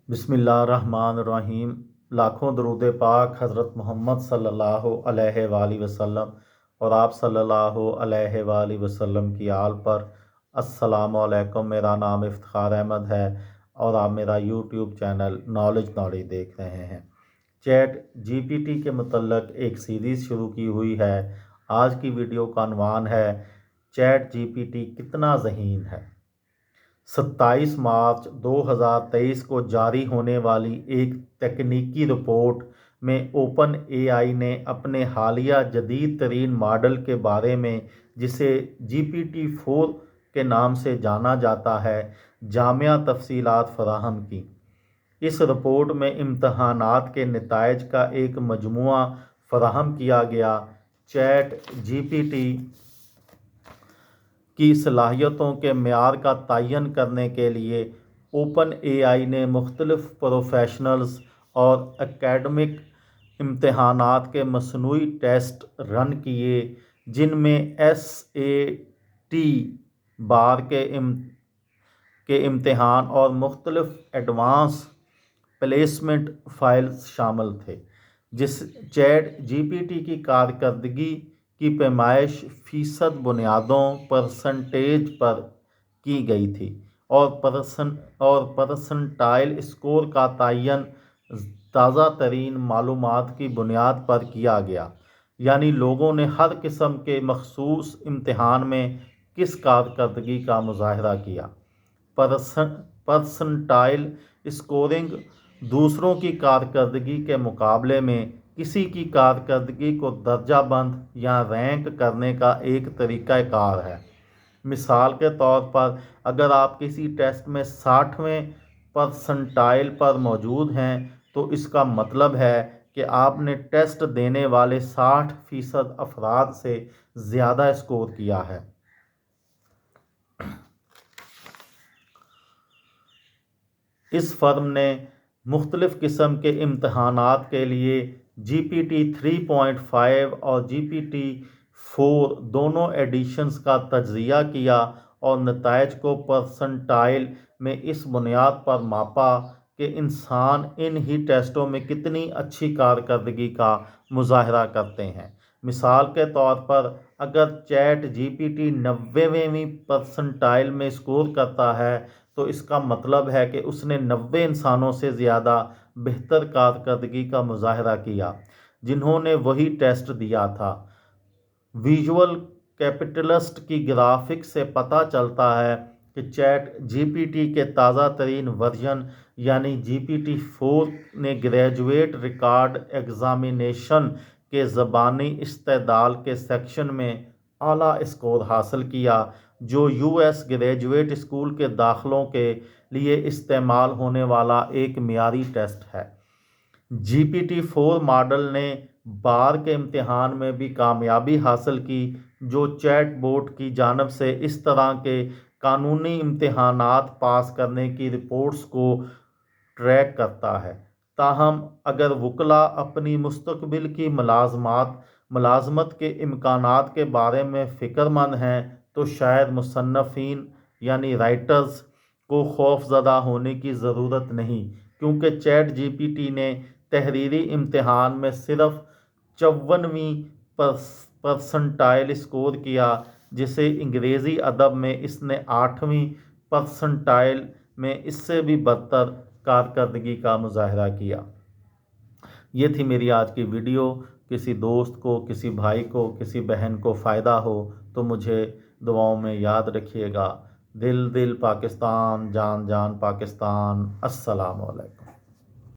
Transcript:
बिस्मिल्लाहिर्रहमानिर्रहीम। लाखों दरूद पाक हज़रत मोहम्मद सल्लल्लाहु अलैहि वालैहि वसल्लम और आप सल्लल्लाहु अलैहि वालैहि वसल्लम की आल पर। अस्सलामु अलैकुम। मेरा नाम इफ्तिखार अहमद है और आप मेरा यूट्यूब चैनल नॉलेज नॉलेज देख रहे हैं। चैट जीपीटी के मतलब एक सीरीज़ शुरू की हुई है। आज की वीडियो का अनवान है चैट जीपीटी कितना ज़हीन है। 27 मार्च 2023 को जारी होने वाली एक तकनीकी रिपोर्ट में ओपन एआई ने अपने हालिया जदीद तरीन मॉडल के बारे में, जिसे GPT-4 के नाम से जाना जाता है, जामिया तफसीलात फराहम की। इस रिपोर्ट में इम्तहानात के नताइज का एक मजमुआ फराहम किया गया। चैट जीपीटी की सलाहियतों के मेयार का तयन करने के लिए ओपन एआई ने मुख्तलिफ प्रोफेशनल्स और एकेडमिक इम्तहानात के मसनूई टेस्ट रन किए, जिनमें SAT बार के इम्तहान और मुख्तलिफ एडवांस प्लेसमेंट फाइल्स शामिल थे। जिस चैट जीपीटी की कारकर्दगी की पैमाइश फ़ीसद बुनियादों परसेंटेज पर की गई थी और परसेंटाइल स्कोर का तयन ताज़ा तरीन मालूमात की बुनियाद पर किया गया, यानी लोगों ने हर किस्म के मखसूस इम्तहान में किस कारकर्दगी का मुजाहरा किया। परसेंटाइल स्कोरिंग दूसरों की कारकर्दगी के मुकाबले में किसी की कारकर्दगी को दर्जाबंद या रैंक करने का एक तरीक़ाकार है। मिसाल के तौर पर, अगर आप किसी टेस्ट में 60वें परसेंटाइल पर मौजूद हैं तो इसका मतलब है कि आपने टेस्ट देने वाले 60% अफराद से ज़्यादा स्कोर किया है। इस फर्म ने मुख्तलिफ़ किस्म के इम्तहानात के लिए GPT 3.5 और GPT-4 दोनों एडिशंस का तज्ज़िया किया और नताइज को परसेंटाइल में इस बुनियाद पर मापा कि इंसान इन ही टेस्टों में कितनी अच्छी कारकर्दगी का मुजाहरा करते हैं। मिसाल के तौर पर, अगर चैट जीपीटी 90वें परसेंटाइल में स्कोर करता है तो इसका मतलब है कि उसने 90 इंसानों से ज़्यादा बेहतर कारकर्दगी का मुजाहरा किया जिन्होंने वही टेस्ट दिया था। विजुअल कैपिटलिस्ट की ग्राफिक से पता चलता है कि चैट जीपीटी के ताज़ा तरीन वर्जन यानी GPT-4 ने ग्रेजुएट रिकॉर्ड एग्ज़ामिनेशन के ज़बानी इस्तेदाल के सेक्शन में आला स्कोर हासिल किया, जो US ग्रेजुएट स्कूल के दाखिलों के लिए इस्तेमाल होने वाला एक मियारी टेस्ट है। GPT-4 मॉडल ने बार के इम्तिहान में भी कामयाबी हासिल की, जो चैट बोट की जानिब से इस तरह के कानूनी इम्तिहानात पास करने की रिपोर्ट्स को ट्रैक करता है। ताहम अगर वकला अपनी मुस्तकबिल की मुलाजमत के इम्कानात के बारे में फ़िक्रमंद हैं तो शायद मुसन्नफ़ीन यानी राइटर्स को खौफज़दा होने की ज़रूरत नहीं, क्योंकि चैट जीपीटी ने तहरीरी इम्तिहान में सिर्फ 54वीं परसेंटाइल स्कोर किया, जिसे अंग्रेज़ी अदब में इसने 8वीं परसेंटाइल में इससे भी बदतर कारकर्दगी का मुजाहरा किया। ये थी मेरी आज की वीडियो। किसी दोस्त को, किसी भाई को, किसी बहन को फ़ायदा हो तो मुझे दुआओं में याद रखिएगा। दिल दिल पाकिस्तान, जान जान पाकिस्तान। अस्सलामु अलैकुम।